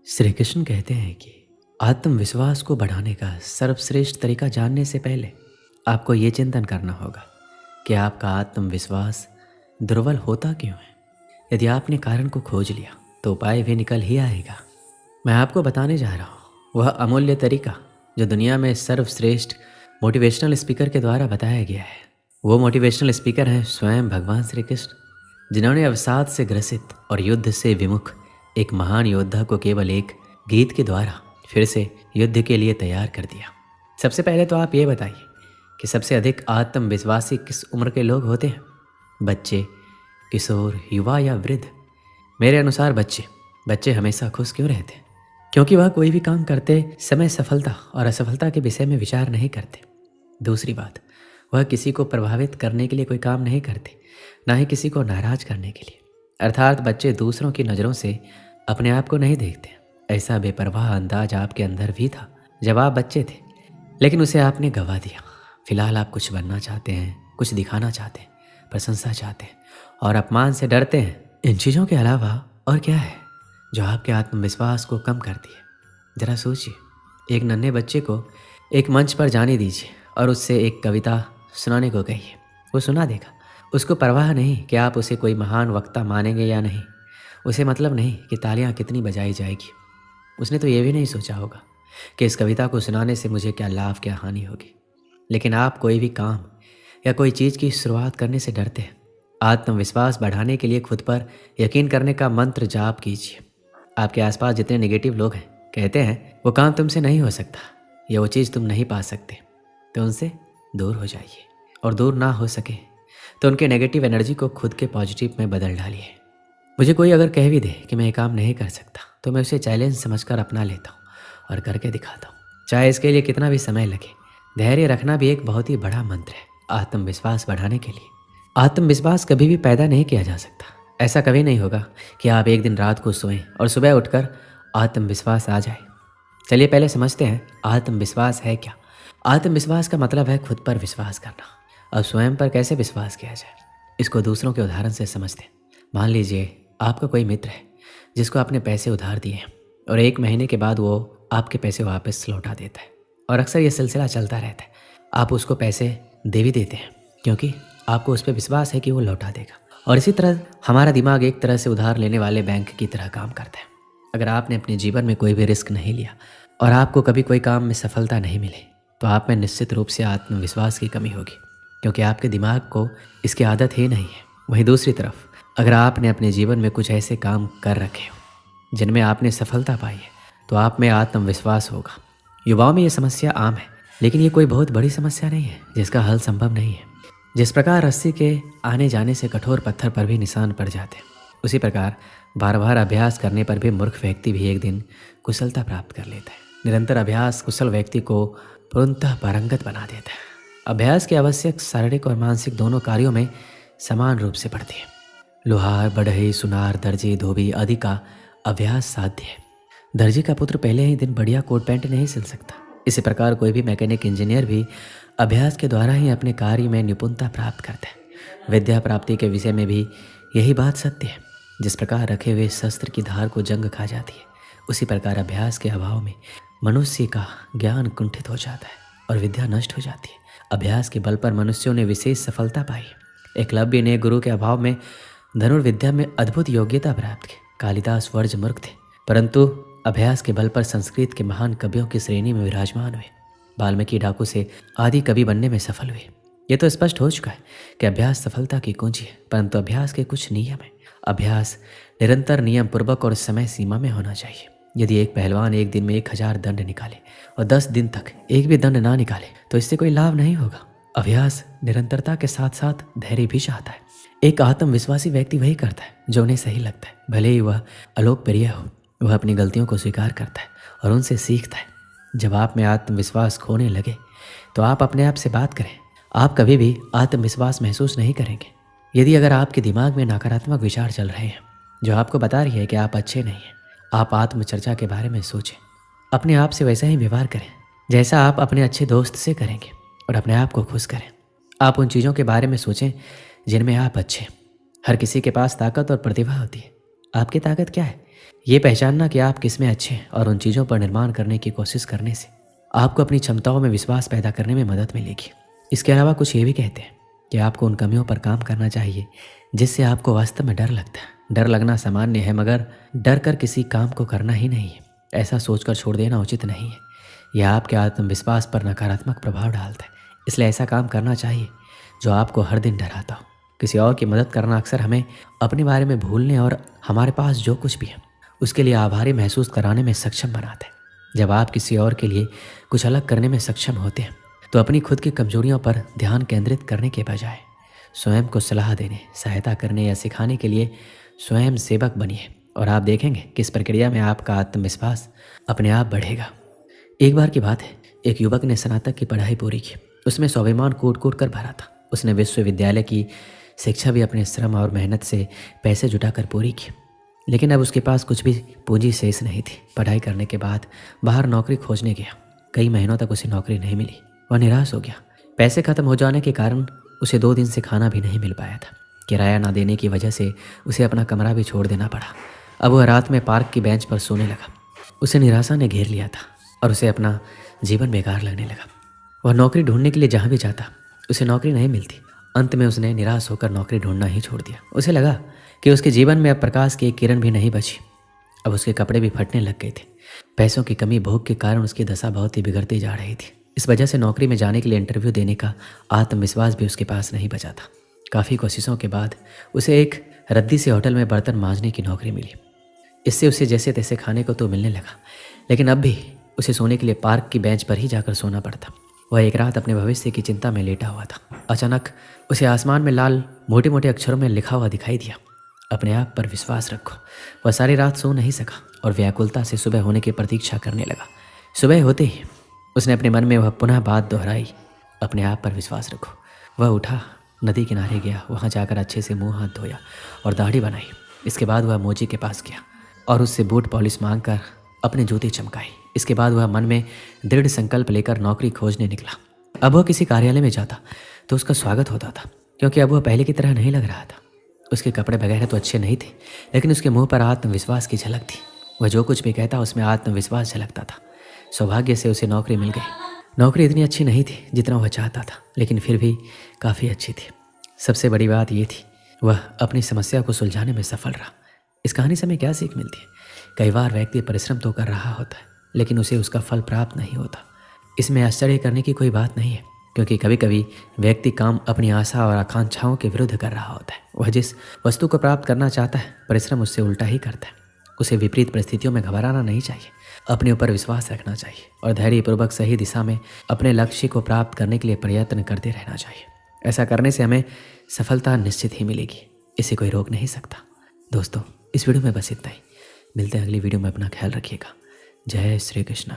श्री कृष्ण कहते हैं कि आत्मविश्वास को बढ़ाने का सर्वश्रेष्ठ तरीका जानने से पहले आपको ये चिंतन करना होगा कि आपका आत्मविश्वास दुर्बल होता क्यों है। यदि आपने कारण को खोज लिया तो उपाय भी निकल ही आएगा। मैं आपको बताने जा रहा हूँ वह अमूल्य तरीका जो दुनिया में सर्वश्रेष्ठ मोटिवेशनल स्पीकर के द्वारा बताया गया है। वो मोटिवेशनल स्पीकर हैं स्वयं भगवान श्री कृष्ण, जिन्होंने अवसाद से ग्रसित और युद्ध से विमुख एक महान योद्धा को केवल एक गीत के द्वारा फिर से युद्ध के लिए तैयार कर दिया। सबसे पहले तो आप ये बताइए कि सबसे अधिक आत्मविश्वासी किस उम्र के लोग होते हैं? बच्चे, किशोर, युवा या वृद्ध? मेरे अनुसार बच्चे हमेशा खुश क्यों रहते हैं? क्योंकि वह कोई भी काम करते समय सफलता और असफलता के विषय में विचार नहीं करते। दूसरी बात, वह किसी को प्रभावित करने के लिए कोई काम नहीं करते, ना ही किसी को नाराज करने के लिए। अर्थात बच्चे दूसरों की नज़रों से अपने आप को नहीं देखते। ऐसा बेपरवाह अंदाज आपके अंदर भी था जब आप बच्चे थे, लेकिन उसे आपने गंवा दिया। फिलहाल आप कुछ बनना चाहते हैं, कुछ दिखाना चाहते हैं, प्रशंसा चाहते हैं और अपमान से डरते हैं। इन चीज़ों के अलावा और क्या है जो आपके आत्मविश्वास को कम करती है? ज़रा सोचिए, एक नन्हे बच्चे को एक मंच पर जाने दीजिए और उससे एक कविता सुनाने को कहिए, वो सुना देगा। उसको परवाह नहीं कि आप उसे कोई महान वक्ता मानेंगे या नहीं। उसे मतलब नहीं कि तालियां कितनी बजाई जाएगी। उसने तो ये भी नहीं सोचा होगा कि इस कविता को सुनाने से मुझे क्या लाभ, क्या हानि होगी। लेकिन आप कोई भी काम या कोई चीज़ की शुरुआत करने से डरते हैं। आत्मविश्वास बढ़ाने के लिए खुद पर यकीन करने का मंत्र जाप कीजिए। आपके आसपास जितने नेगेटिव लोग हैं कहते हैं वो काम तुमसे नहीं हो सकता या वो चीज़ तुम नहीं पा सकते, तो उनसे दूर हो जाइए। और दूर ना हो सके तो उनके नेगेटिव एनर्जी को खुद के पॉजिटिव में बदल डालिए। मुझे कोई अगर कह भी दे कि मैं ये काम नहीं कर सकता तो मैं उसे चैलेंज समझकर अपना लेता हूँ और करके दिखाता हूँ, चाहे इसके लिए कितना भी समय लगे। धैर्य रखना भी एक बहुत ही बड़ा मंत्र है आत्मविश्वास बढ़ाने के लिए। आत्मविश्वास कभी भी पैदा नहीं किया जा सकता। ऐसा कभी नहीं होगा कि आप एक दिन रात को सोएं और सुबह उठकर आत्मविश्वास आ जाए। चलिए पहले समझते हैं आत्मविश्वास है क्या। आत्मविश्वास का मतलब है खुद पर विश्वास करना। अब स्वयं पर कैसे विश्वास किया जाए, इसको दूसरों के उदाहरण से समझते हैं। मान लीजिए आपका कोई मित्र है जिसको आपने पैसे उधार दिए हैं और 1 महीने के बाद वो आपके पैसे वापस लौटा देता है और अक्सर ये सिलसिला चलता रहता है। आप उसको पैसे दे भी देते हैं क्योंकि आपको उस पर विश्वास है कि वो लौटा देगा। और इसी तरह हमारा दिमाग एक तरह से उधार लेने वाले बैंक की तरह काम करता है। अगर आपने अपने जीवन में कोई भी रिस्क नहीं लिया और आपको कभी कोई काम में सफलता नहीं मिले तो आप में निश्चित रूप से आत्मविश्वास की कमी होगी, क्योंकि आपके दिमाग को इसकी आदत ही नहीं है। वहीं दूसरी तरफ अगर आपने अपने जीवन में कुछ ऐसे काम कर रखे हो जिनमें आपने सफलता पाई है तो आप में आत्मविश्वास होगा। युवाओं में ये समस्या आम है, लेकिन ये कोई बहुत बड़ी समस्या नहीं है जिसका हल संभव नहीं है। जिस प्रकार रस्सी के आने जाने से कठोर पत्थर पर भी निशान पड़ जाते हैं, उसी प्रकार बार बार अभ्यास करने पर भी मूर्ख व्यक्ति भी एक दिन कुशलता प्राप्त कर लेता है। निरंतर अभ्यास कुशल व्यक्ति को पूर्णतः पारंगत बना देता है। अभ्यास के आवश्यक शारीरिक और मानसिक दोनों कार्यों में समान रूप से पड़ती है। लोहार, बढ़ई, सुनार, दर्जी, धोबी आदि का अभ्यास साध्य है। दर्जी का पुत्र पहले ही दिन बढ़िया कोट पैंट नहीं सिल सकता। इसी प्रकार कोई भी मैकेनिक इंजीनियर भी अभ्यास के द्वारा ही अपने कार्य में निपुणता प्राप्त करता है। विद्या प्राप्ति के विषय में भी यही बात सत्य है। जिस प्रकार रखे हुए शस्त्र की धार को जंग खा जाती है, उसी प्रकार अभ्यास के अभाव में मनुष्य का ज्ञान कुंठित हो जाता है और विद्या नष्ट हो जाती है। अभ्यास के बल पर मनुष्यों ने विशेष सफलता पाई। एकलव्य ने गुरु के अभाव में धनुर्विद्या में अद्भुत योग्यता प्राप्त की। कालिदास वर्ज मूर्ख थे, परंतु अभ्यास के बल पर संस्कृत के महान कवियों की श्रेणी में विराजमान हुए। वाल्मीकि डाकू से आदि कवि बनने में सफल हुए। ये तो स्पष्ट हो चुका है कि अभ्यास सफलता की कुंजी है, परंतु अभ्यास के कुछ नियम हैं। अभ्यास निरंतर नियम पूर्वक और समय सीमा में होना चाहिए। यदि एक पहलवान एक दिन में 1000 दंड निकाले और 10 दिन तक एक भी दंड ना निकाले तो इससे कोई लाभ नहीं होगा। अभ्यास निरंतरता के साथ साथ धैर्य भी चाहता है। एक आत्मविश्वासी व्यक्ति वही करता है जो उन्हें सही लगता है, भले ही वह अलोकप्रिय हो। वह अपनी गलतियों को स्वीकार करता है और उनसे सीखता है। जब आप में आत्मविश्वास खोने लगे तो आप अपने आप से बात करें। आप कभी भी आत्मविश्वास महसूस नहीं करेंगे। यदि अगर आपके दिमाग में नकारात्मक विचार चल रहे हैं जो आपको बता रही है कि आप अच्छे नहीं हैं, आप आत्मचर्चा के बारे में सोचें। अपने आप से वैसा ही व्यवहार करें जैसा आप अपने अच्छे दोस्त से करेंगे और अपने आप को खुश करें। आप उन चीज़ों के बारे में सोचें जिनमें आप अच्छे। हर किसी के पास ताकत और प्रतिभा होती है। आपकी ताकत क्या है? ये पहचानना कि आप किस में अच्छे हैं और उन चीज़ों पर निर्माण करने की कोशिश करने से आपको अपनी क्षमताओं में विश्वास पैदा करने में मदद मिलेगी। इसके अलावा कुछ ये भी कहते हैं कि आपको उन कमियों पर काम करना चाहिए जिससे आपको वास्तव में डर लगता है। डर लगना सामान्य है, मगर डर कर किसी काम को करना ही नहीं है। ऐसा सोचकर छोड़ देना उचित नहीं है। यह आपके आत्मविश्वास पर नकारात्मक प्रभाव डालता है। इसलिए ऐसा काम करना चाहिए जो आपको हर दिन डराता हो। किसी और की मदद करना अक्सर हमें अपने बारे में भूलने और हमारे पास जो कुछ भी है उसके लिए आभारी महसूस कराने में सक्षम बनाता है। जब आप किसी और के लिए कुछ अलग करने में सक्षम होते हैं तो अपनी खुद की कमजोरियों पर ध्यान केंद्रित करने के बजाय स्वयं को सलाह देने, सहायता करने या सिखाने के लिए स्वयं सेवक बनिए और आप देखेंगे कि इस प्रक्रिया में आपका आत्मविश्वास अपने आप बढ़ेगा। एक बार की बात है, एक युवक ने स्नातक की पढ़ाई पूरी की। उसमें स्वाभिमान कूट कूट कर भरा था। उसने विश्वविद्यालय की शिक्षा भी अपने श्रम और मेहनत से पैसे जुटाकर पूरी की, लेकिन अब उसके पास कुछ भी पूंजी शेष नहीं थी। पढ़ाई करने के बाद बाहर नौकरी खोजने गया। कई महीनों तक उसे नौकरी नहीं मिली। वह निराश हो गया। पैसे खत्म हो जाने के कारण उसे 2 दिन से खाना भी नहीं मिल पाया था। किराया ना देने की वजह से उसे अपना कमरा भी छोड़ देना पड़ा। अब वह रात में पार्क की बेंच पर सोने लगा। उसे निराशा ने घेर लिया था और उसे अपना जीवन बेकार लगने लगा। वह नौकरी ढूंढने के लिए जहाँ भी जाता उसे नौकरी नहीं मिलती। अंत में उसने निराश होकर नौकरी ढूंढना ही छोड़ दिया। उसे लगा कि उसके जीवन में अब प्रकाश की एक किरण भी नहीं बची। अब उसके कपड़े भी फटने लग गए थे। पैसों की कमी, भूख के कारण उसकी दशा बहुत ही बिगड़ती जा रही थी। इस वजह से नौकरी में जाने के लिए इंटरव्यू देने का आत्मविश्वास भी उसके पास नहीं बचा था। काफ़ी कोशिशों के बाद उसे एक रद्दी से होटल में बर्तन मांजने की नौकरी मिली। इससे उसे जैसे तैसे खाने को तो मिलने लगा, लेकिन अब भी उसे सोने के लिए पार्क की बेंच पर ही जाकर सोना पड़ता। वह एक रात अपने भविष्य की चिंता में लेटा हुआ था। अचानक उसे आसमान में लाल मोटे मोटे अक्षरों में लिखा हुआ दिखाई दिया, अपने आप पर विश्वास रखो। वह सारी रात सो नहीं सका और व्याकुलता से सुबह होने की प्रतीक्षा करने लगा। सुबह होते ही उसने अपने मन में वह पुनः बात दोहराई, अपने आप पर विश्वास रखो। वह उठा, नदी किनारे गया। वहाँ जाकर अच्छे से मुंह हाथ धोया और दाढ़ी बनाई। इसके बाद वह मोची के पास गया और उससे बूट पॉलिश मांगकर अपने जूते चमकाए। इसके बाद वह मन में दृढ़ संकल्प लेकर नौकरी खोजने निकला। अब वह किसी कार्यालय में जाता तो उसका स्वागत होता था, क्योंकि अब वह पहले की तरह नहीं लग रहा था। उसके कपड़े वगैरह तो अच्छे नहीं थे, लेकिन उसके मुंह पर आत्मविश्वास की झलक थी। वह जो कुछ भी कहता उसमें आत्मविश्वास झलकता था। सौभाग्य से उसे नौकरी मिल गई। नौकरी इतनी अच्छी नहीं थी जितना वह चाहता था, लेकिन फिर भी काफ़ी अच्छी थी। सबसे बड़ी बात ये थी, वह अपनी समस्या को सुलझाने में सफल रहा। इस कहानी से हमें क्या सीख मिलती है? कई बार व्यक्ति परिश्रम तो कर रहा होता है, लेकिन उसे उसका फल प्राप्त नहीं होता। इसमें आश्चर्य करने की कोई बात नहीं है, क्योंकि कभी कभी व्यक्ति काम अपनी आशा और आकांक्षाओं के विरुद्ध कर रहा होता है। वह जिस वस्तु को प्राप्त करना चाहता है, परिश्रम उससे उल्टा ही करता है। उसे विपरीत परिस्थितियों में घबराना नहीं चाहिए, अपने ऊपर विश्वास रखना चाहिए और धैर्यपूर्वक सही दिशा में अपने लक्ष्य को प्राप्त करने के लिए प्रयत्न करते रहना चाहिए। ऐसा करने से हमें सफलता निश्चित ही मिलेगी, इसे कोई रोक नहीं सकता। दोस्तों, इस वीडियो में बस इतना ही। मिलते हैं अगली वीडियो में। अपना ख्याल रखिएगा। जय श्री कृष्णा।